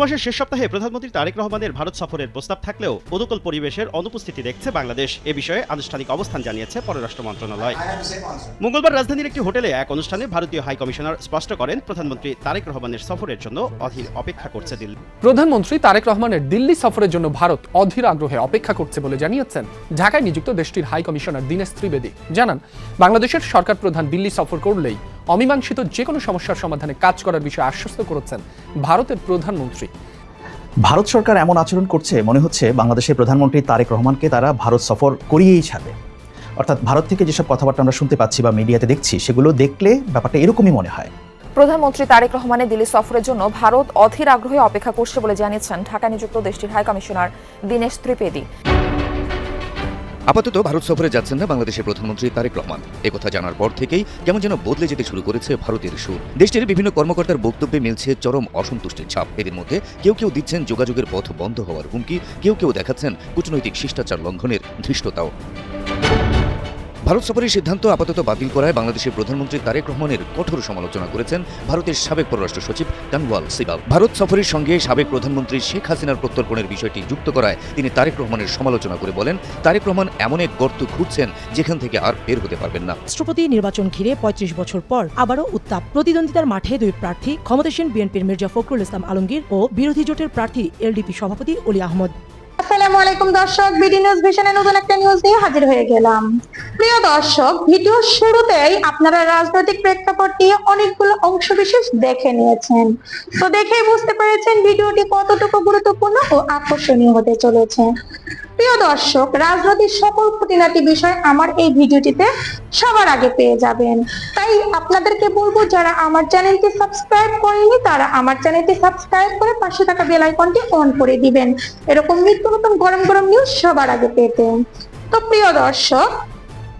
মাসের শেষ সপ্তাহে প্রধানমন্ত্রী তারেক রহমানের ভারত সফরের প্রস্তাব থাকলেও অনুকূল পরিবেশের অনুপস্থিতি দেখছে বাংলাদেশ। এ বিষয়ে আনুষ্ঠানিক অবস্থান জানিয়েছে পররাষ্ট্র মন্ত্রণালয়। মঙ্গলবার রাজধানীর একটি হোটেলে এক অনুষ্ঠানে ভারতীয় হাই কমিশনার স্পষ্ট করেন, প্রধানমন্ত্রী তারেক রহমানের সফরের জন্য অধীর অপেক্ষা করছে দিল্লি। প্রধানমন্ত্রী তারেক রহমানের দিল্লি সফরের জন্য ভারত অধীর আগ্রহে অপেক্ষা করছে বলে জানিয়েছেন ঢাকায় নিযুক্ত দেশটির হাই কমিশনার দীনেশ ত্রিবেদী। জানান, বাংলাদেশের সরকার প্রধান দিল্লি সফর করলেই অমীমাংসিত যে কোনো সমস্যার সমাধানে কাজ করার বিষয়ে আশ্বস্ত করেছেন ভারতের প্রধানমন্ত্রী। ভারত সরকার এমন আচরণ করছে মনে হচ্ছে বাংলাদেশের প্রধানমন্ত্রী তারেক রহমানকে তারা ভারত সফর করিয়েই ছাড়বে। অর্থাৎ ভারত থেকে যেসব কথাবার্তা আমরা শুনতে পাচ্ছি বা মিডিয়াতে দেখছি, সেগুলো দেখলে ব্যাপারটা এরকমই মনে হয়। প্রধানমন্ত্রী তারেক রহমানের দিল্লি সফরের জন্য ভারত অধীর আগ্রহে অপেক্ষা করছে বলে জানিয়েছেন ঢাকায় নিযুক্ত দেশটির হাই কমিশনার দীনেশ ত্রিবেদী। আপাতত ভারত সফরে যাচ্ছেন না বাংলাদেশের প্রধানমন্ত্রী তারেক রহমান। একথা জানার পর থেকেই কেমন যেন বদলে যেতে শুরু করেছে ভারতের সুর। দেশটির বিভিন্ন কর্মকর্তার বক্তব্যে মিলছে চরম অসন্তুষ্টির ছাপ। এদের মধ্যে কেউ কেউ দিচ্ছেন যোগাযোগের পথ বন্ধ হওয়ার হুমকি, কেউ কেউ দেখাচ্ছেন কূটনৈতিক শিষ্টাচার লঙ্ঘনের ধৃষ্টতাও। ভারত সফরের সিদ্ধান্ত আপাতত বাতিল করায় বাংলাদেশের প্রধানমন্ত্রী তারেক রহমানের কঠোর সমালোচনা করেছেন ভারতের সাবেক পররাষ্ট্র সচিব কানওয়াল সিবাল। ভারত সফরের সঙ্গে সাবেক প্রধানমন্ত্রী শেখ হাসিনার প্রত্যর্পণের বিষয়টি যুক্ত করায় তিনি তারেক রহমানের সমালোচনা করে বলেন, তারেক রহমান এমন এক গর্ত ঘুরছেন যেখান থেকে আর বের হতে পারবেন না। রাষ্ট্রপতি নির্বাচন ঘিরে ৩৫ বছর পর আবারও উত্তাপ। প্রতিদ্বন্দ্বিতার মাঠে দুই প্রার্থী, ক্ষমতাসীন বিএনপির মির্জা ফখরুল ইসলাম আলমগীর ও বিরোধী জোটের প্রার্থী এলডিপি সভাপতি অলি আহমদ। আসসালামু আলাইকুম দর্শক, বিডি নিউজ ভিশনে নতুন একটা নিউজ নিয়ে হাজির হয়ে গেলাম। প্রিয় দর্শক, ভিডিওর শুরুতেই আপনারা রাজনৈতিক প্রেক্ষাপট নিয়ে অনেকগুলো অংশবিশেষ দেখে নিয়েছেন। তো দেখেই বুঝতে পেরেছেন ভিডিওটি কতটুকু গুরুত্বপূর্ণ ও আকর্ষণীয় হতে চলেছে। প্রিয় দর্শক, রাজনৈতিক সকল খুঁটিনাটি বিষয় আমার এই ভিডিওটিতে সবার আগে পেয়ে যাবেন। তাই আপনাদেরকে বলবো, যারা আমার চ্যানেলটি সাবস্ক্রাইব করেনি তারা আমার চ্যানেলটি সাবস্ক্রাইব করে পাশে থাকা বেল আইকনটি অন করে দিবেন, এরকম নিত্য নতুন গরম গরম নিউজ সবার আগে পেতে। তো প্রিয় দর্শক,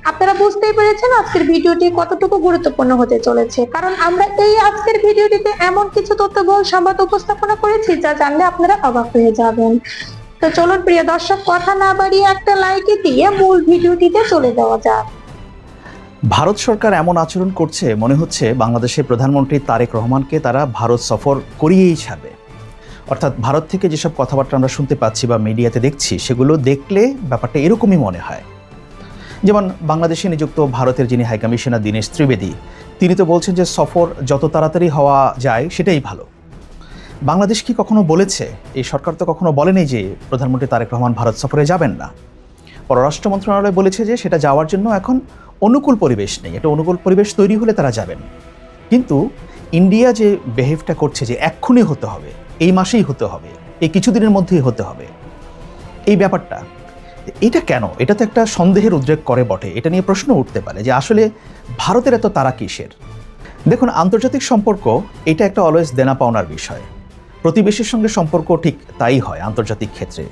আপনারা বুঝতেই পেরেছেন আজকের ভিডিওটি কতটুকু গুরুত্বপূর্ণ হতে চলেছে, কারণ আমরা এই আজকের ভিডিওটিতে এমন কিছু তথ্যবহুল সংবাদ উপস্থাপনা করেছি যা জানলে আপনারা অবাক হয়ে যাবেন। তো চলুন প্রিয় দর্শক, কথা না বাড়িয়ে একটা লাইক দিয়ে মূল ভিডিওটিতে চলে যাওয়া যাক। ভারত সরকার এমন আচরণ করছে মনে হচ্ছে বাংলাদেশের প্রধানমন্ত্রী তারেক রহমানকে তারা ভারত সফর করিয়েই ছাড়বে। অর্থাৎ ভারত থেকে যেসব কথাবার্তা আমরা শুনতে পাচ্ছি বা মিডিয়াতে দেখছি, সেগুলো দেখলে ব্যাপারটা এরকমই মনে হয়। যেমন বাংলাদেশে নিযুক্ত ভারতের যিনি হাই কমিশনার দীনেশ ত্রিবেদী, তিনি তো বলছেন যে সফর যত তাড়াতাড়ি হওয়া যায় সেটাই ভালো। বাংলাদেশ কি কখনো বলেছে, এই সরকার তো কখনো বলেনি যে প্রধানমন্ত্রী তারেক রহমান ভারত সফরে যাবেন না। পররাষ্ট্র মন্ত্রণালয় বলেছে যে সেটা যাওয়ার জন্য এখন অনুকূল পরিবেশ নেই, এটা অনুকূল পরিবেশ তৈরি হলে তারা যাবেন। কিন্তু ইন্ডিয়া যে বিহেভটা করছে যে এক্ষুনি হতে হবে, এই মাসেই হতে হবে, এই কিছুদিনের মধ্যেই হতে হবে, এই ব্যাপারটা এটা কেন? এটা তো একটা সন্দেহের উদ্রেক করে বটে। এটা নিয়ে প্রশ্ন উঠতে পারে যে আসলে ভারতের এত তাড়া কিসের। দেখুন, আন্তর্জাতিক সম্পর্ক এটা একটা অলওয়েজ দেনা পাওনার বিষয়। প্রতিবেশীর সঙ্গে সম্পর্ক ঠিক তাই হয় আন্তর্জাতিক ক্ষেত্রে।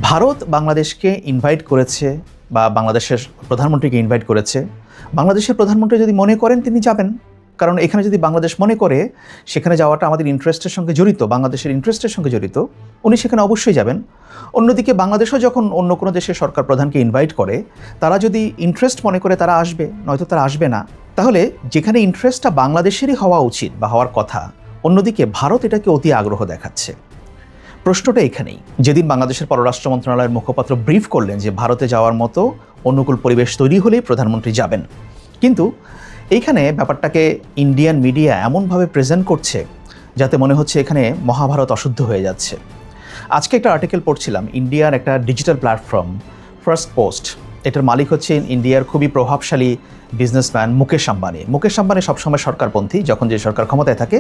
ভারত বাংলাদেশকে ইনভাইট করেছে বা বাংলাদেশের প্রধানমন্ত্রীকে ইনভাইট করেছে। বাংলাদেশের প্রধানমন্ত্রী যদি মনে করেন তিনি যাবেন, কারণ এখানে যদি বাংলাদেশ মনে করে সেখানে যাওয়াটা আমাদের ইন্টারেস্টের সঙ্গে জড়িত, বাংলাদেশের ইন্টারেস্টের সঙ্গে জড়িত, উনি সেখানে অবশ্যই যাবেন। অন্যদিকে বাংলাদেশও যখন অন্য কোনো দেশের সরকার প্রধানকে ইনভাইট করে, তারা যদি ইন্টারেস্ট মনে করে তারা আসবে, নয়তো তারা আসবে না। তাহলে যেখানে ইন্টারেস্টটা বাংলাদেশেরই হওয়া উচিত বা হওয়ার কথা, অন্যদিকে ভারত এটাকে অতি আগ্রহ দেখাচ্ছে। প্রশ্নটা এখানেই। যেদিন বাংলাদেশের পররাষ্ট্র মন্ত্রণালয়ের মুখপাত্র ব্রিফ করলেন যে ভারতে যাওয়ার মতো অনুকূল পরিবেশ তৈরি হলেই প্রধানমন্ত্রী যাবেন, কিন্তু এইখানে ব্যাপারটাকে ইন্ডিয়ান মিডিয়া এমনভাবে প্রেজেন্ট করছে যাতে মনে হচ্ছে এখানে মহাভারত অশুদ্ধ হয়ে যাচ্ছে। আজকে একটা আর্টিকেল পড়ছিলাম, ইন্ডিয়ার একটা ডিজিটাল প্ল্যাটফর্ম ফার্স্ট পোস্ট, এটার মালিক হচ্ছেন ইন্ডিয়ার খুবই প্রভাবশালী বিজনেসম্যান মুকেশ আম্বানি। মুকেশ আম্বানি সবসময় সরকারপন্থী, যখন যে সরকার ক্ষমতায় থাকে।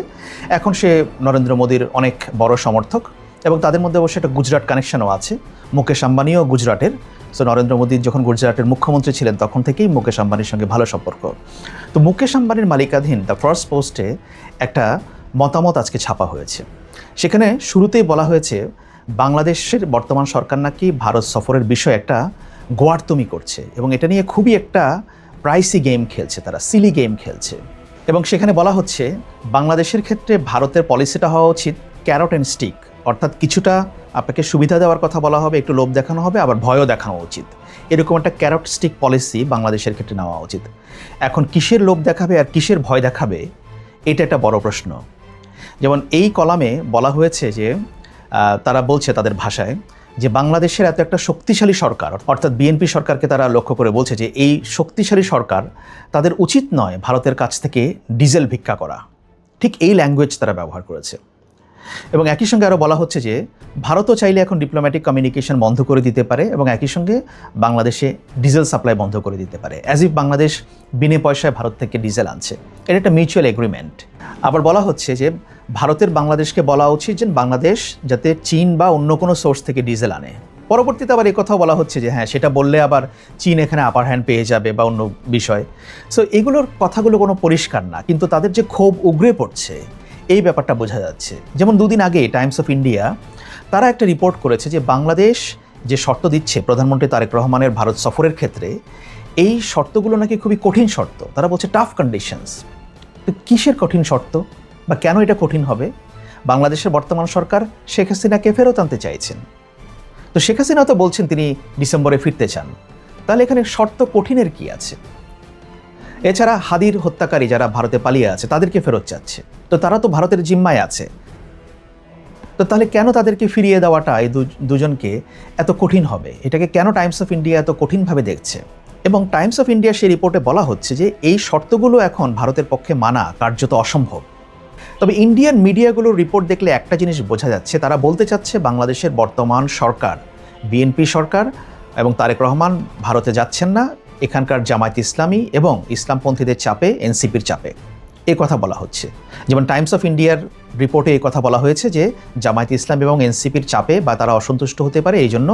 এখন সে নরেন্দ্র মোদীর অনেক বড় সমর্থক এবং তাদের মধ্যে অবশ্যই একটা গুজরাট কানেকশনও আছে। মুকেশ আম্বানিও গুজরাটের। সো নরেন্দ্র মোদী যখন গুজরাটের মুখ্যমন্ত্রী ছিলেন তখন থেকেই মুকেশ আম্বানির সঙ্গে ভালো সম্পর্ক। তো মুকেশ আম্বানির মালিকাধীন দ্য ফার্স্ট পোস্টে একটা মতামত আজকে ছাপা হয়েছে। সেখানে শুরুতেই বলা হয়েছে বাংলাদেশের বর্তমান সরকার নাকি ভারত সফরের বিষয়ে একটা গোয়ার্তুমি করছে এবং এটা নিয়ে খুবই একটা প্রাইসি গেম খেলছে, তারা সিলি গেম খেলছে। এবং সেখানে বলা হচ্ছে বাংলাদেশের ক্ষেত্রে ভারতের পলিসিটা হওয়া উচিত ক্যারট অ্যান্ড স্টিক, অর্থাৎ কিছুটা আপনাকে সুবিধা দেওয়ার কথা বলা হবে, একটু লোভ দেখানো হবে, আবার ভয়ও দেখানো উচিত। এরকম একটা ক্যারট স্টিক পলিসি বাংলাদেশের ক্ষেত্রে নেওয়া উচিত। এখন কিসের লোভ দেখাবে আর কিসের ভয় দেখাবে, এটা একটা বড় প্রশ্ন। যেমন এই কলামে বলা হয়েছে যে তারা বলছে তাদের ভাষায় যে বাংলাদেশের এত একটা শক্তিশালী সরকার, অর্থাৎ বিএনপি সরকারকে তারা লক্ষ্য করে বলছে যে এই শক্তিশালী সরকার তাদের উচিত নয় ভারতের কাছ থেকে ডিজেল ভিক্ষা করা। ঠিক এই ল্যাঙ্গুয়েজ তারা ব্যবহার করেছে। এবং একই সঙ্গে আরও বলা হচ্ছে যে ভারতও চাইলে এখন ডিপ্লোম্যাটিক কমিউনিকেশন বন্ধ করে দিতে পারে এবং একই সঙ্গে বাংলাদেশে ডিজেল সাপ্লাই বন্ধ করে দিতে পারে, অ্যাজ ইফ বাংলাদেশ বিনে পয়সায় ভারত থেকে ডিজেল আনছে। এটা একটা মিউচুয়াল এগ্রিমেন্ট। আবার বলা হচ্ছে যে ভারতের বাংলাদেশকে বলা উচিত যে বাংলাদেশ যাতে চীন বা অন্য কোনো সোর্স থেকে ডিজেল আনে। পরবর্তীতে আবার এই কথাও বলা হচ্ছে যে হ্যাঁ, সেটা বললে আবার চীন এখানে আপার হ্যান্ড পেয়ে যাবে বা অন্য বিষয়। সো এগুলোর কথাগুলো কোনো পরিষ্কার না, কিন্তু তাদের যে ক্ষোভ উগরে পড়ছে এই ব্যাপারটা বোঝা যাচ্ছে। যেমন দুদিন আগে টাইমস অফ ইন্ডিয়া তারা একটা রিপোর্ট করেছে যে বাংলাদেশ যে শর্ত দিচ্ছে প্রধানমন্ত্রী তারেক রহমানের ভারত সফরের ক্ষেত্রে, এই শর্তগুলো নাকি খুবই কঠিন শর্ত। তারা বলছে টাফ কন্ডিশনস। তো কিসের কঠিন শর্ত বা কেন এটা কঠিন হবে? বাংলাদেশের বর্তমান সরকার শেখ হাসিনাকে ফেরত আনতে চাইছেন। তো শেখ হাসিনা তো বলছেন তিনি ডিসেম্বরে ফিরতে চান। তাহলে এখানে শর্ত কঠিনের কি আছে? এছাড়া হাদির হত্যাকারী যারা ভারতে পালিয়ে আছে তাদেরকে ফেরত চাচ্ছে, তো তারা তো ভারতের জিম্মায় আছে। তো তাহলে কেন তাদেরকে ফিরিয়ে দেওয়াটা এই দুজনকে এত কঠিন হবে? এটাকে কেন টাইমস অফ ইন্ডিয়া এত কঠিনভাবে দেখছে? এবং টাইমস অফ ইন্ডিয়া সেই রিপোর্টে বলা হচ্ছে যে এই শর্তগুলো এখন ভারতের পক্ষে মানা কার্যত অসম্ভব। তবে ইন্ডিয়ান মিডিয়াগুলোর রিপোর্ট দেখলে একটা জিনিস বোঝা যাচ্ছে, তারা বলতে চাচ্ছে বাংলাদেশের বর্তমান সরকার, বিএনপি সরকার এবং তারেক রহমান ভারতে যাচ্ছেন না, এখানকার জামায়াত ইসলামী এবং ইসলামপন্থীদের চাপে, এনসিপির চাপে, এই কথা বলা হচ্ছে। যেমন টাইমস অফ ইন্ডিয়ার রিপোর্টে এই কথা বলা হয়েছে যে জামায়াত ইসলাম এবং এনসিপির চাপে বা তারা অসন্তুষ্ট হতে পারে, এই জন্য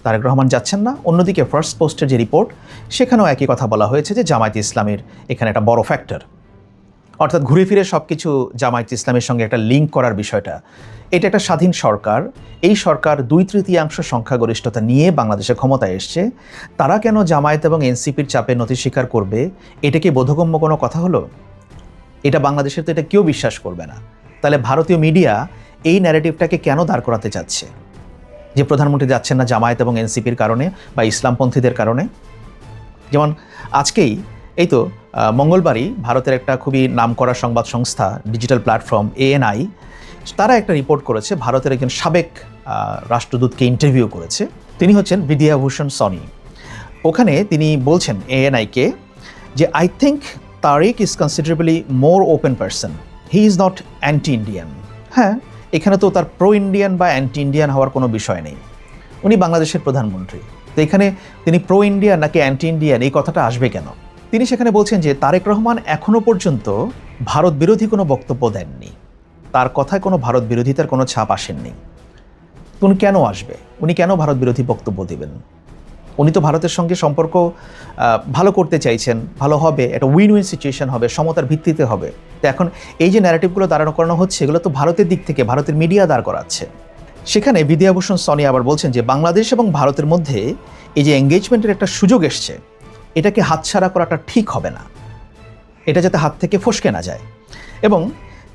তারেক রহমান যাচ্ছেন না। অন্যদিকে ফার্স্ট পোস্টের যে রিপোর্ট, সেখানেও একই কথা বলা হয়েছে যে জামায়াত ইসলামের এখানে একটা বড় ফ্যাক্টর, অর্থাৎ ঘুরে ফিরে সব কিছু জামায়াত ইসলামের সঙ্গে একটা লিঙ্ক করার বিষয়টা। এটা একটা স্বাধীন সরকার, এই সরকার 2/3 সংখ্যাগরিষ্ঠতা নিয়ে বাংলাদেশে ক্ষমতায় এসছে, তারা কেন জামায়াত এবং এনসিপির চাপে নথি স্বীকার করবে? এটা কি বোধগম্য কোনো কথা হলো? এটা বাংলাদেশের তো এটা কেউ বিশ্বাস করবে না। তাহলে ভারতীয় মিডিয়া এই ন্যারেটিভটাকে কেন দাঁড় করাতে চাচ্ছে যে প্রধানমন্ত্রী যাচ্ছেন না জামায়াত এবং এনসিপির কারণে বা ইসলামপন্থীদের কারণে? যেমন আজকেই এই তো মঙ্গলবারই ভারতের একটা খুবই নামকরা সংবাদ সংস্থা, ডিজিটাল প্ল্যাটফর্ম ANI, তারা একটা রিপোর্ট করেছে, ভারতের একজন সাবেক রাষ্ট্রদূতকে ইন্টারভিউ করেছে। তিনি হচ্ছেন বিদ্যাভূষণ সনি। ওখানে তিনি বলছেন ANI-কে যে I think Tarique is considerably more open person, he is not anti Indian. হ্যাঁ, এখানে তো তার প্রো ইন্ডিয়ান বা অ্যান্টি ইন্ডিয়ান হওয়ার কোনো বিষয় নেই, উনি বাংলাদেশের প্রধানমন্ত্রী। তো এখানে তিনি প্রো ইন্ডিয়ান নাকি অ্যান্টি ইন্ডিয়ান এই কথাটা আসবে কেন? তিনি সেখানে বলছেন যে তারেক রহমান এখনও পর্যন্ত ভারত বিরোধী কোনো বক্তব্য দেননি, তার কথায় কোনো ভারত বিরোধিতার কোনো ছাপ আসেননি। উনি কেন আসবে? উনি কেন ভারত বিরোধী বক্তব্য দেবেন? উনি তো ভারতের সঙ্গে সম্পর্ক ভালো করতে চাইছেন, ভালো হবে, একটা উইন উইন সিচুয়েশন হবে, সমতার ভিত্তিতে হবে। তো এখন এই যে ন্যারেটিভগুলো দাঁড়ানো করানো হচ্ছে, এগুলো তো ভারতের দিক থেকে ভারতের মিডিয়া দাঁড় করাচ্ছে। সেখানে বিদ্যাভূষণ সনি আবার বলছেন যে বাংলাদেশ এবং ভারতের মধ্যে এই যে এঙ্গেজমেন্টের একটা সুযোগ এসছে, এটাকে হাতছাড়া করাটা ঠিক হবে না, এটা যাতে হাত থেকে ফসকে না যায়। এবং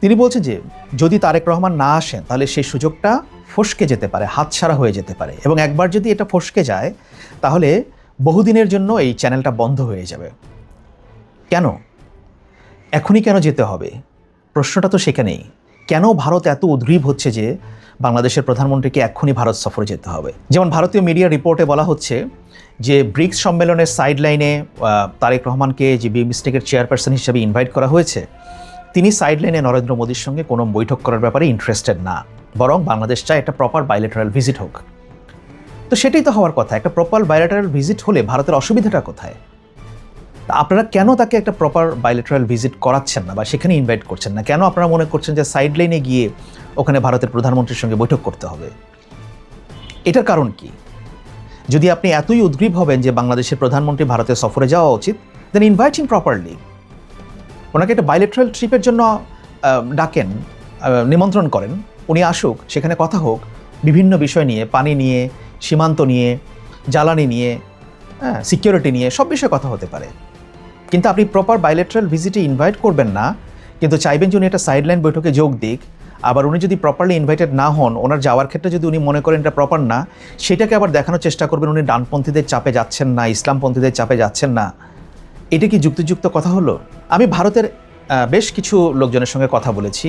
তিনি বলছেন যে যদি তারেক রহমান না আসেন তাহলে সেই সুযোগটা ফসকে যেতে পারে, হাতছাড়া হয়ে যেতে পারে, এবং একবার যদি এটা ফসকে যায় তাহলে বহুদিনের জন্য এই চ্যানেলটা বন্ধ হয়ে যাবে। কেন এখনই কেন যেতে হবে? প্রশ্নটা তো সেখানেই। কেন ভারত এত উদ্গ্রীব হচ্ছে যে বাংলাদেশের প্রধানমন্ত্রীকে এক্ষুনি ভারত সফরে যেতে হবে? যেমন ভারতীয় মিডিয়া রিপোর্টে বলা হচ্ছে যে ব্রিক্স সম্মেলনের সাইডলাইনে তারেক রহমানকে যে বিমস্টেকের চেয়ারপারসন হিসেবে ইনভাইট করা হয়েছে, তিনি সাইডলাইনে নরেন্দ্র মোদীর সঙ্গে কোনো বৈঠক করার ব্যাপারে ইন্টারেস্টেড না, বরং বাংলাদেশ চায় একটা প্রপার বাইলেটারাল ভিজিট হোক। তো সেটাই তো হওয়ার কথা, একটা প্রপার বাইলেটারাল ভিজিট হলে ভারতের অসুবিধাটা কোথায়? আপনারা কেন তাকে একটা প্রপার বাইলেটারাল ভিজিট করাচ্ছেন না বা সেখানে ইনভাইট করছেন না? কেন আপনারা মনে করছেন যে সাইডলাইনে গিয়ে ওখানে ভারতের প্রধানমন্ত্রীর সঙ্গে বৈঠক করতে হবে? এটার কারণ কি? যদি আপনি এতই উদ্গ্রীব হবেন যে বাংলাদেশের প্রধানমন্ত্রী ভারতে সফরে যাওয়া উচিত, দেন ইনভাইট হিম প্রপারলি। ওনাকে একটা বাইলেটারাল ট্রিপের জন্য ডাকেন, নিমন্ত্রণ করেন, উনি আসুক, সেখানে কথা হোক বিভিন্ন বিষয় নিয়ে, পানি নিয়ে, সীমান্ত নিয়ে, জ্বালানি নিয়ে, সিকিউরিটি নিয়ে, সব বিষয়ে কথা হতে পারে। কিন্তু আপনি প্রপার বাইলেটারাল ভিজিটে ইনভাইট করবেন না, কিন্তু চাইবেন যে উনি একটা সাইডলাইন বৈঠকে যোগ দিক। আবার উনি যদি প্রপারলি ইনভাইটেড না হন, ওনার যাওয়ার ক্ষেত্রে যদি উনি মনে করেন এটা প্রপার না, সেটাকে আবার দেখানোর চেষ্টা করবেন উনি ডানপন্থীদের চাপে যাচ্ছেন না, ইসলামপন্থীদের চাপে যাচ্ছেন না। এটা কি যুক্তিযুক্ত কথা হলো? আমি ভারতের বেশ কিছু লোকজনের সঙ্গে কথা বলেছি,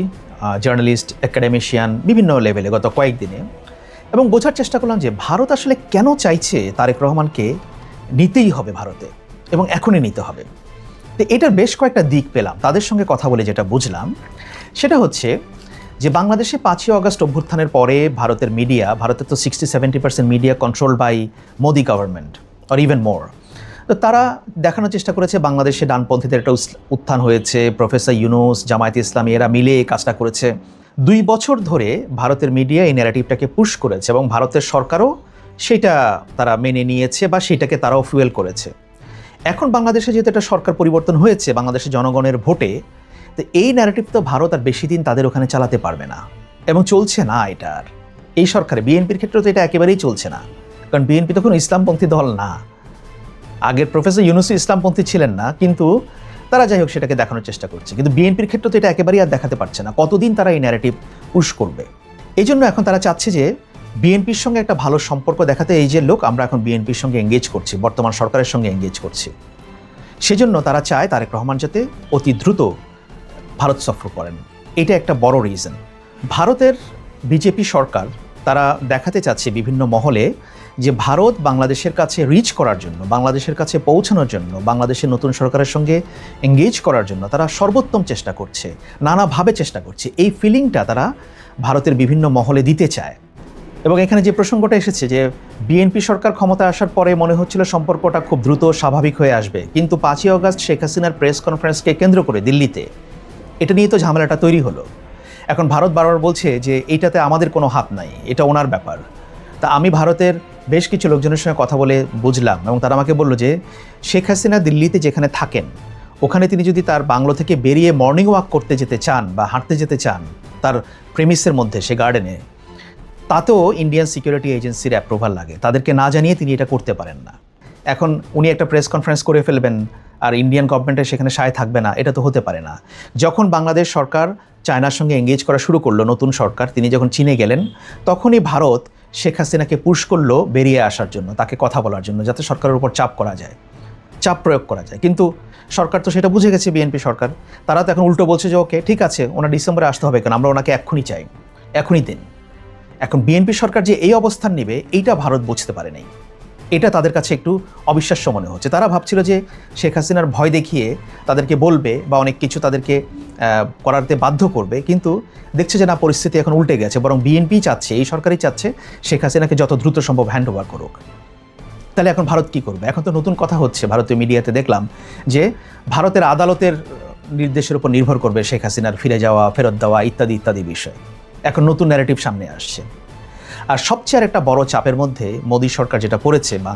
জার্নালিস্ট, একাডেমিশিয়ান, বিভিন্ন লেভেলে গত কয়েকদিনে, এবং বোঝার চেষ্টা করলাম যে ভারত আসলে কেন চাইছে তারেক রহমানকে নিতেই হবে ভারতে, এবং এখনই নিতে হবে। তো এটার বেশ কয়েকটা দিক পেলাম তাদের সঙ্গে কথা বলে। যেটা বুঝলাম সেটা হচ্ছে যে বাংলাদেশে 5ই অগস্ট অভ্যুত্থানের পরে ভারতের মিডিয়া, ভারতের তো 60-70% media control by Modi government or even more. তো তারা দেখানোর চেষ্টা করেছে বাংলাদেশে ডানপন্থীদের একটা উত্থান হয়েছে, প্রফেসর ইউনুস, জামায়াতে ইসলামী এরা মিলে এই কাজটা করেছে। 2 বছর ধরে ভারতের মিডিয়া এই ন্যারেটিভটাকে পুশ করেছে, এবং ভারতের সরকারও সেটা তারা মেনে নিয়েছে বা সেটাকে তারাও ফুয়েল করেছে। এখন বাংলাদেশে যেহেতু একটা সরকার পরিবর্তন হয়েছে বাংলাদেশের জনগণের ভোটে, তো এই ন্যারেটিভ তো ভারত আর বেশি দিন তাদের ওখানে চালাতে পারবে না, এবং চলছে না এটা আর। এই সরকারে বিএনপির ক্ষেত্রে তো এটা একেবারেই চলছে না, কারণ বিএনপি তো কোনো ইসলামপন্থী দল না। আগের প্রফেসর ইউনুসি ইসলামপন্থী ছিলেন না, কিন্তু তারা যাই হোক সেটাকে দেখানোর চেষ্টা করছে। কিন্তু বিএনপির ক্ষেত্রে তো এটা একেবারেই আর দেখাতে পারছে না, কতদিন তারা এই ন্যারেটিভ পুশ করবে। এই জন্য এখন তারা চাচ্ছে যে বিএনপির সঙ্গে একটা ভালো সম্পর্ক দেখাতে, এই যে লোক আমরা এখন বিএনপির সঙ্গে এঙ্গেজ করছি, বর্তমান সরকারের সঙ্গে এঙ্গেজ করছি, সেজন্য তারা চায় তারেক রহমান যাতে অতি দ্রুত ভারত সফর করেন। এটা একটা বড় রিজন। ভারতের বিজেপি সরকার তারা দেখাতে চাচ্ছে বিভিন্ন মহলে যে ভারত বাংলাদেশের কাছে রিচ করার জন্য, বাংলাদেশের কাছে পৌঁছানোর জন্য, বাংলাদেশের নতুন সরকারের সঙ্গে এঙ্গেজ করার জন্য তারা সর্বোত্তম চেষ্টা করছে, নানাভাবে চেষ্টা করছে। এই ফিলিংটা তারা ভারতের বিভিন্ন মহলে দিতে চায়। এবং এখানে যে প্রসঙ্গটা এসেছে যে বিএনপি সরকার ক্ষমতায় আসার পরে মনে হচ্ছিল সম্পর্কটা খুব দ্রুত স্বাভাবিক হয়ে আসবে, কিন্তু 5ই অগস্ট শেখ হাসিনার প্রেস কনফারেন্সকে কেন্দ্র করে দিল্লিতে এটা নিয়ে তো ঝামেলাটা তৈরি হলো। এখন ভারত বারবার বলছে যে এইটাতে আমাদের কোনো হাত নাই, এটা ওনার ব্যাপার। তা আমি ভারতের বেশ কিছু লোকজনের সঙ্গে কথা বলে বুঝলাম, এবং তারা আমাকে বলল যে শেখ হাসিনা দিল্লিতে যেখানে থাকেন ওখানে তিনি যদি তার বাংলো থেকে বেরিয়ে মর্নিং ওয়াক করতে যেতে চান বা হাঁটতে যেতে চান তার প্রেমিসের মধ্যে, সে গার্ডেনে, তাতেও ইন্ডিয়ান সিকিউরিটি এজেন্সির অ্যাপ্রুভাল লাগে, তাদেরকে না জানিয়ে তিনি এটা করতে পারেন না। এখন উনি একটা প্রেস কনফারেন্স করে ফেলবেন আর ইন্ডিয়ান গভর্নমেন্টের সেখানে সায় থাকবে না, এটা তো হতে পারে না। যখন বাংলাদেশ সরকার চায়নার সঙ্গে এঙ্গেজ করা শুরু করলো, নতুন সরকার, তিনি যখন চীনে গেলেন, তখনই ভারত শেখ হাসিনাকে পুশ করলো বেরিয়ে আসার জন্য, তাকে কথা বলার জন্য, যাতে সরকারের উপর চাপ করা যায়, চাপ প্রয়োগ করা যায়। কিন্তু সরকার তো সেটা বুঝে গেছে, বিএনপি সরকার, তারা তো এখন উল্টো বলছে যে ওকে ঠিক আছে, ওনার ডিসেম্বরে আসতে হবে কেন, আমরা ওনাকে এক্ষুনি চাই, এখনই দিন। এখন বিএনপি সরকার যে এই অবস্থান নেবে এইটা ভারত বুঝতে পারে নাই, এটা তাদের কাছে একটু অবিশ্বাস্য মনে হচ্ছে। তারা ভাবছিল যে শেখ হাসিনার ভয় দেখিয়ে তাদেরকে বলবে বা অনেক কিছু তাদেরকে করাতে বাধ্য করবে, কিন্তু দেখছে যে না, পরিস্থিতি এখন উল্টে গেছে, বরং বিএনপি চাচ্ছে, এই সরকারই চাচ্ছে শেখ হাসিনাকে যত দ্রুত সম্ভব হ্যান্ড ওভার করুক। তাহলে এখন ভারত কি করবে? এখন তো নতুন কথা হচ্ছে, ভারতীয় মিডিয়াতে দেখলাম যে ভারতের আদালতের নির্দেশের উপর নির্ভর করবে শেখ হাসিনার ফিরে যাওয়া, ফেরত দেওয়া ইত্যাদি ইত্যাদি বিষয়। এখন নতুন ন্যারেটিভ সামনে আসছে। আর সবচেয়ে আর একটা বড় চাপের মধ্যে মোদী সরকার যেটা পড়েছে, বা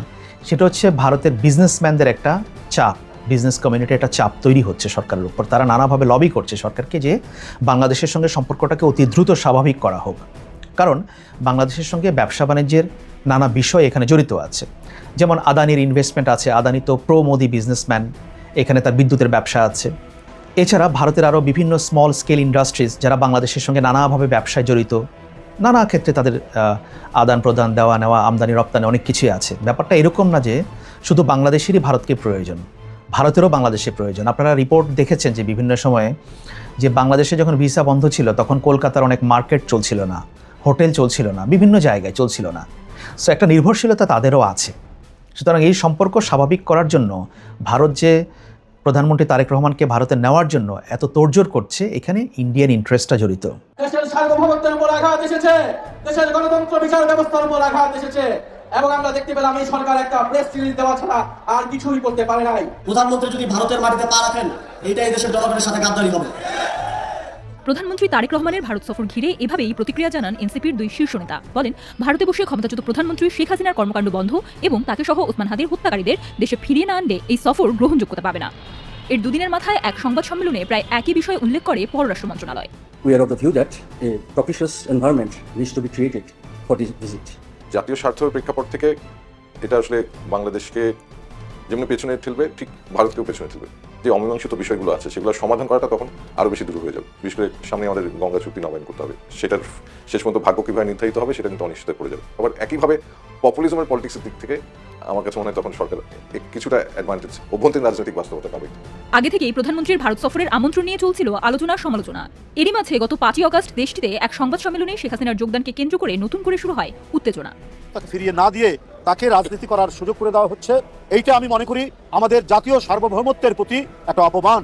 সেটা হচ্ছে ভারতের বিজনেসম্যানদের একটা চাপ, বিজনেস কমিউনিটির একটা চাপ তৈরি হচ্ছে সরকারের উপর। তারা নানাভাবে লবি করছে সরকারকে যে বাংলাদেশের সঙ্গে সম্পর্কটাকে অতি দ্রুত স্বাভাবিক করা হোক, কারণ বাংলাদেশের সঙ্গে ব্যবসা বাণিজ্যের নানা বিষয় এখানে জড়িত আছে। যেমন আদানির ইনভেস্টমেন্ট আছে, আদানি তো প্রো মোদি বিজনেসম্যান, এখানে তার বিদ্যুতের ব্যবসা আছে। এছাড়া ভারতের আরও বিভিন্ন স্মল স্কেল ইন্ডাস্ট্রিজ যারা বাংলাদেশের সঙ্গে নানাভাবে ব্যবসায় জড়িত, নানা ক্ষেত্রে তাদের আদান প্রদান, দেওয়া নেওয়া, আমদানি রপ্তানি অনেক কিছুই আছে। ব্যাপারটা এরকম না যে শুধু বাংলাদেশেরই ভারতকে প্রয়োজন, ভারতেরও বাংলাদেশের প্রয়োজন। আপনারা রিপোর্ট দেখেছেন যে বিভিন্ন সময়ে যে বাংলাদেশে যখন ভিসা বন্ধ ছিল তখন কলকাতার অনেক মার্কেট চলছিল না, হোটেল চলছিল না, বিভিন্ন জায়গায় চলছিল না। সো একটা নির্ভরশীলতা তাদেরও আছে। সুতরাং এই সম্পর্ক স্বাভাবিক করার জন্য ভারত যে প্রধানমন্ত্রী তারেক রহমানকে ভারতে নেওয়ার জন্য এত তোড়জোড় করছে, এখানে ইন্ডিয়ান ইন্টারেস্টটা জড়িত। দেশের সার্বভৌমত্বের উপর আঘাত এসেছে, দেশের গণতন্ত্র বিচার ব্যবস্থার উপর আঘাত এসেছে, এবং আমরা দেখতে পেলাম এই সরকার একটা প্রেস রিলিজ দেওয়া ছাড়া আর কিছুই করতে পারে নাই। প্রধানমন্ত্রী যদি ভারতের মাটিতে পা রাখেন, এইটাই দেশের জনগণের সাথে গাদ্দারি হবে। প্রধানমন্ত্রী তারেক রহমানের ভারত সফর ঘিরে এভাবেই প্রতিক্রিয়া জানান এনসিপির 2 শীর্ষ নেতা। বলেন, ভারতে বসে ক্ষমতাচ্যুত প্রধানমন্ত্রী শেখ হাসিনার কর্মকাণ্ড বন্ধ এবং তাকে সহ ওসমান হাদির হত্যাকারীদের দেশে ফিরিয়ে না আনলে এই সফর গ্রহণযোগ্যতা পাবে না। এর 2 দিনের মাথায় এক সংবাদ সম্মেলনে প্রায় একই বিষয় উল্লেখ করে পররাষ্ট্র মন্ত্রণালয়। We are of the view that a propitious environment needs to be created for this visit. জাতীয় স্বার্থের প্রেক্ষাপট থেকে এটা আসলে বাংলাদেশকে যেমনি পেছনে ঠেলবে, ঠিক ভারতকেও পেছনে ঠেলবে। যে অমীমাংসিত বিষয়গুলো আছে সেগুলো সমাধান করাটা তখন আরও বেশি দূর হয়ে যাবে। বিশেষ করে সামনে আমাদের গঙ্গা চুক্তি নবায়ন করতে হবে, সেটার শেষ পর্যন্ত ভাগ্য কীভাবে নির্ধারিত হবে সেটা কিন্তু অনিশ্চিত পড়ে যাবে। আবার একইভাবে পপুলিজমের পলিটিক্সের দিক থেকে আমার কাছে মনে হয় তখন সরকার কিছুটা অ্যাডভান্টেজ অভ্যন্তরীণ রাজনৈতিক বাস্তবতা পাবে। আগে থেকেই প্রধানমন্ত্রীর ভারত সফরের আমন্ত্রণ নিয়ে চলছিল আলোচনা সমালোচনা। এরই মাঝে গত 5ই আগস্ট দেশটিতে এক সংবাদ সম্মেলনে শেখ হাসিনার যোগদানকে কেন্দ্র করে নতুন করে শুরু হয় উত্তেজনা। তাকে ফিরিয়ে না দিয়ে তাকে রাজনীতি করার সুযোগ করে দেওয়া হচ্ছে, এইটা আমি মনে করি আমাদের জাতীয় সার্বভৌমত্বের প্রতি একটা অপমান।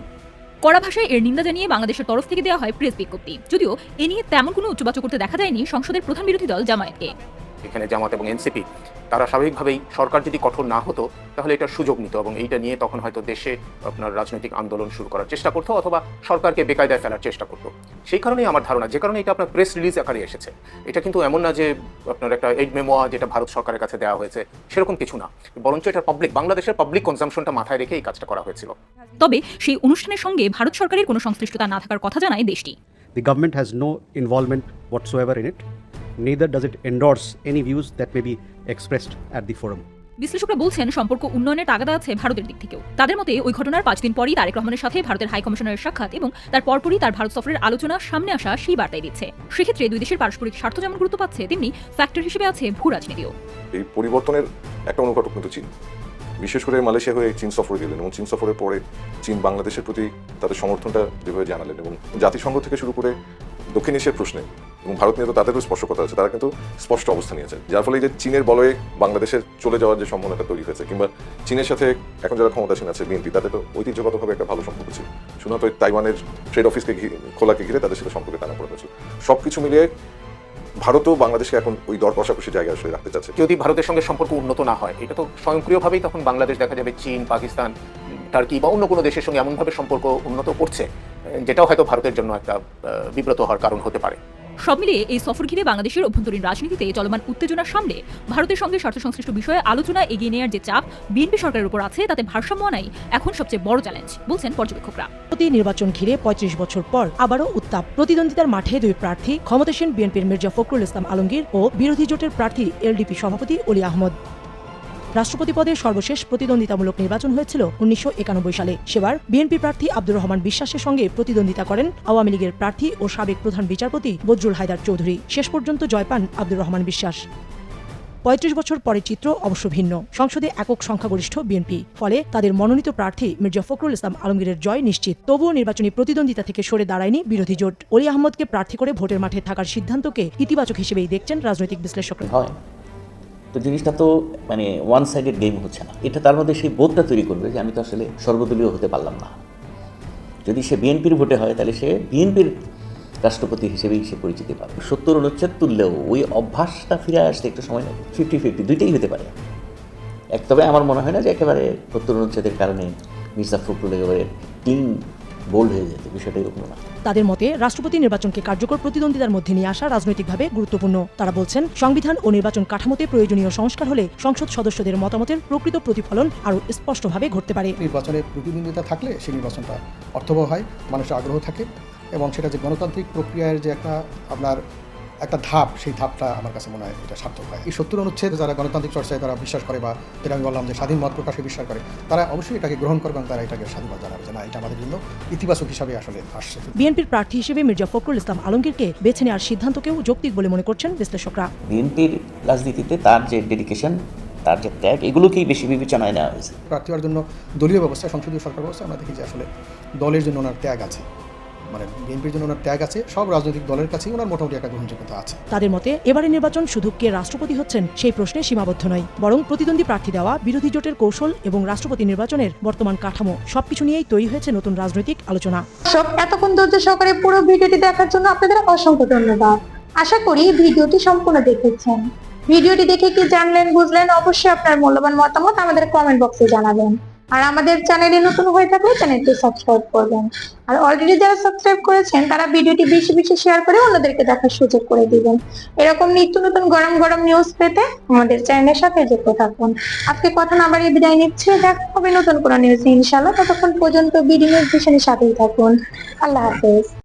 কড়া ভাষায় এর নিন্দা জানিয়ে বাংলাদেশের তরফ থেকে দেওয়া হয় প্রেস বিজ্ঞপ্তি। যদিও এ নিয়ে তেমন কোনো উচ্চবাচ্য করতে দেখা যায়নি সংসদের প্রধান বিরোধী দল জামায়াতকে। এখানে জামাত এবং এনসিপি তারা স্বাভাবিকভাবেই সরকার যদি কঠোর না হতো তাহলে এটার সুযোগ নিত এবং এইটা নিয়ে তখন হয়তো দেশে আপনার রাজনৈতিক আন্দোলন শুরু করার চেষ্টা করতো অথবা সরকারকে বেকায়দায় ফেলার চেষ্টা করতো। সেই কারণেই আমার ধারণা, যে কারণে এটা আপনার প্রেস রিলিজ আকারে এসেছে, এটা কিন্তু এমন না যে আপনার একটা এইড মেমোয়া যেটা ভারত সরকারের কাছে দেওয়া হয়েছে সেরকম কিছু না, বরঞ্চ এটা বাংলাদেশের পাবলিক কনজাম্পশনটা মাথায় রেখে এই কাজটা করা হয়েছিল। তবে সেই অনুষ্ঠানের সঙ্গে ভারত সরকারের কোনো সংশ্লিষ্টতা না থাকার কথা জানায় দেশটি। The government has no involvement whatsoever in it. Neither does it endorse any views that may be expressed at the forum. বিশ্লেষকরা বলছেন সম্পর্ক উন্নয়নের তাগাদা আছে ভারতের দিক থেকেও। তাদের মতে ওই ঘটনার 5 দিন পরই তারেক রহমানের সাথে ভারতের হাই কমিশনারের সাক্ষাৎ এবং তার পরপরই তার ভারত সফরের আলোচনা সামনে আসা সেই বার্তাই দিচ্ছে। সেক্ষেত্রে দুই দেশের পারস্পরিক স্বার্থ যেমন গুরুত্ব পাচ্ছে, তেমনি ফ্যাক্টর হিসেবে আছে ভূ রাজনীতিও। এই পরিবর্তনের একটা অনুঘটক কিন্তু চীন, বিশেষ করে মালয়েশিয়া হয়ে চীন সফরে গেলেন এবং চীন সফরের পরে চীন বাংলাদেশের প্রতি তাদের সমর্থনটা যেভাবে জানালেন এবং জাতিসংঘ থেকে শুরু করে দক্ষিণ এশিয়ার প্রশ্নে এবং ভারত নিয়ে তো তাদেরও স্পর্শকতা আছে, তারা কিন্তু স্পষ্ট অবস্থান নিয়েছে, যার ফলে এই যে চীনের বলয়ে বাংলাদেশের চলে যাওয়ার যে সম্ভাবনাটা তৈরি হয়েছে, কিংবা চীনের সাথে এখন যারা ক্ষমতাসীন আছে বিএনপি, তাদের তো ঐতিহ্যগতভাবে একটা ভালো সম্পর্ক ছিল, শুধুমাত্র তাইওয়ানের ট্রেড অফিসকে খোলাকে ঘিরে তাদের সাথে সম্পর্কে টানা পড়া হয়েছিল। সবকিছু মিলিয়ে ভারতও বাংলাদেশকে এখন ওই দর কষাকষি জায়গায় আসলে রাখতে চাচ্ছে। যদি ভারতের সঙ্গে সম্পর্ক উন্নত না হয়, এটা তো স্বয়ংক্রিয়ভাবেই তখন বাংলাদেশ দেখা যাবে চীন, পাকিস্তান, টার্কি বা অন্য কোনো দেশের সঙ্গে এমনভাবে সম্পর্ক উন্নত করছে যেটাও হয়তো ভারতের জন্য একটা বিব্রত হওয়ার কারণ হতে পারে। সব মিলিয়ে এই সফর ঘিরে বাংলাদেশের অভ্যন্তরীণ রাজনীতিতে চলমান উত্তেজনার সামনে ভারতের সঙ্গে স্বার্থ সংশ্লিষ্ট বিষয়ে আলোচনা এগিয়ে নেওয়ার যে চাপ বিএনপি সরকারের উপর আছে, তাতে ভারসাম্য আনাই এখন সবচেয়ে বড় চ্যালেঞ্জ বলছেন পর্যবেক্ষকরা। প্রতি নির্বাচন ঘিরে 35 বছর পর আবারও উত্তাপ। প্রতিদ্বন্দ্বিতার মাঠে দুই প্রার্থী, ক্ষমতাসীন বিএনপির মির্জা ফখরুল ইসলাম আলমগীর ও বিরোধী জোটের প্রার্থী এলডিপি সভাপতি অলি আহমদ। রাষ্ট্রপতি পদে সর্বশেষ প্রতিদ্বন্দ্বিতামূলক নির্বাচন হয়েছিল 1991 সালে। সেবার বিএনপি প্রার্থী আব্দুর রহমান বিশ্বাসের সঙ্গে প্রতিদ্বন্দ্বিতা করেন আওয়ামী লীগের প্রার্থী ও সাবেক প্রধান বিচারপতি বজরুল হায়দার চৌধুরী। শেষ পর্যন্ত জয় পান আব্দুর রহমান বিশ্বাস। 35 বছর পরের চিত্র অবশ্য ভিন্ন। সংসদে একক সংখ্যাগরিষ্ঠ বিএনপি, ফলে তাদের মনোনীত প্রার্থী মির্জা ফখরুল ইসলাম আলমগীরের জয় নিশ্চিত। তবুও নির্বাচনী প্রতিদ্বন্দ্বিতা থেকে সরে দাঁড়ায়নি বিরোধী জোট। অলি আহমদকে প্রার্থী করে ভোটের মাঠে থাকার সিদ্ধান্তকে ইতিবাচক হিসেবেই দেখছেন রাজনৈতিক বিশ্লেষকরা। তো জিনিসটা তো মানে ওয়ান সাইডেড গেম হচ্ছে না, এটা তার মধ্যে সেই বোধটা তৈরি করবে যে আমি তো আসলে সর্বদলীয় হতে পারলাম না। যদি সে বিএনপির ভোটে হয় তাহলে সে বিএনপির রাষ্ট্রপতি হিসেবেই সে পরিচিতি পাবে। 70 অনুচ্ছেদ তুললেও ওই অভ্যাসটা ফিরে আসতে একটু সময় লাগবে। 50-50 দুইটাই হতে পারে। তবে আমার মনে হয় না যে একেবারে 70 অনুচ্ছেদের কারণে মির্জা ফখরুল একেবারে টিম বোল্ড হয়ে যেত, বিষয়টা এরকম না। তাদের মতে রাষ্ট্রপতি নির্বাচনকে কার্যকর প্রতিদ্বন্দ্বিতার মধ্যে নিয়ে আসা রাজনৈতিকভাবে গুরুত্বপূর্ণ। তারা বলছেন, সংবিধান ও নির্বাচন কাঠামোতে প্রয়োজনীয় সংস্কার হলে সংসদ সদস্যদের মতামতের প্রকৃত প্রতিফলন আরও স্পষ্টভাবে ঘটতে পারে। নির্বাচনে প্রতিদ্বন্দ্বিতা থাকলে সেই নির্বাচনটা অর্থবহ হয়, মানুষের আগ্রহ থাকে এবং সেটা যে গণতান্ত্রিক প্রক্রিয়ার যে একটা ধাপ, সেই ধাপটা আমার কাছে মনে হয় এটা সার্থক হয়। এই 70 অনুচ্ছেদ যারা গণতান্ত্রিক চর্চায় তারা বিশ্বাস করে বা যেটা আমি বললাম যে স্বাধীন মত প্রকাশে বিশ্বাস করে, তারা অবশ্যই এটাকে গ্রহণ করবে এবং তারা এটাকে স্বাধীনতা জানাবে যে না, এটা আমাদের জন্য ইতিবাচক হিসাবে আসলে আসছে। বিএনপির প্রার্থী হিসেবে মির্জা ফখরুল ইসলাম আলমগীরকে বেছে নেওয়ার সিদ্ধান্তকেও যৌক্তিক বলে মনে করছেন বিশ্লেষকরা। বিএনপির রাজনীতিতে তার যে ডেডিকেশন, তার যে ত্যাগ, এগুলোকেই বেশি বিবেচনায় নেওয়া হয়েছে। প্রার্থী হওয়ার জন্য দলীয় ব্যবস্থা, সংসদীয় সরকার ব্যবস্থা আমরা দেখি যে আসলে দলের জন্য ওনার ত্যাগ আছে, মানে বিএনপির জন্য ওনার ত্যাগ আছে, সব রাজনৈতিক দলের কাছেই ওনার মোটামুটি একটা গ্রহণযোগ্যতা আছে। তাদের মতে এবারে নির্বাচন শুধু কে রাষ্ট্রপতি হচ্ছেন সেই প্রশ্নে সীমাবদ্ধ নয়, বরং প্রতিদ্বন্দ্বী প্রার্থী দেওয়া, বিরোধী জোটের কৌশল এবং রাষ্ট্রপতি নির্বাচনের বর্তমান কাঠামো সবকিছু নিয়েই তৈরি হয়েছে নতুন রাজনৈতিক আলোচনা। এতক্ষণ ধৈর্য সহকারে পুরো ভিডিওটি দেখার জন্য আপনাদের অসংখ্য ধন্যবাদ। আশা করি ভিডিওটি সম্পূর্ণ দেখেছেন। ভিডিওটি দেখে কি জানলেন, বুঝলেন? অবশ্যই আপনার মূল্যবান মতামত আমাদের কমেন্ট বক্সে জানাবেন। আর আমাদের চ্যানেলে নতুন হয়ে থাকলে চ্যানেলটি সাবস্ক্রাইব করবেন। আর অলরেডি যারা সাবস্ক্রাইব করেছেন তারা ভিডিওটি বেশি বেশি শেয়ার করে অন্যদেরকে দেখার সুযোগ করে দিবেন। এরকম নিত্য নতুন গরম গরম নিউজ পেতে আমাদের চ্যানেলের সাথে যুক্ত থাকুন। আজকে কথা না বাড়িয়ে বিদায় নিচ্ছি, দেখা হবে নতুন কোনো নিউজ ইনশাআল্লাহ। ততক্ষণ পর্যন্ত বিডি নিউজ ভিশনের সাথেই থাকুন। আল্লাহ হাফেজ।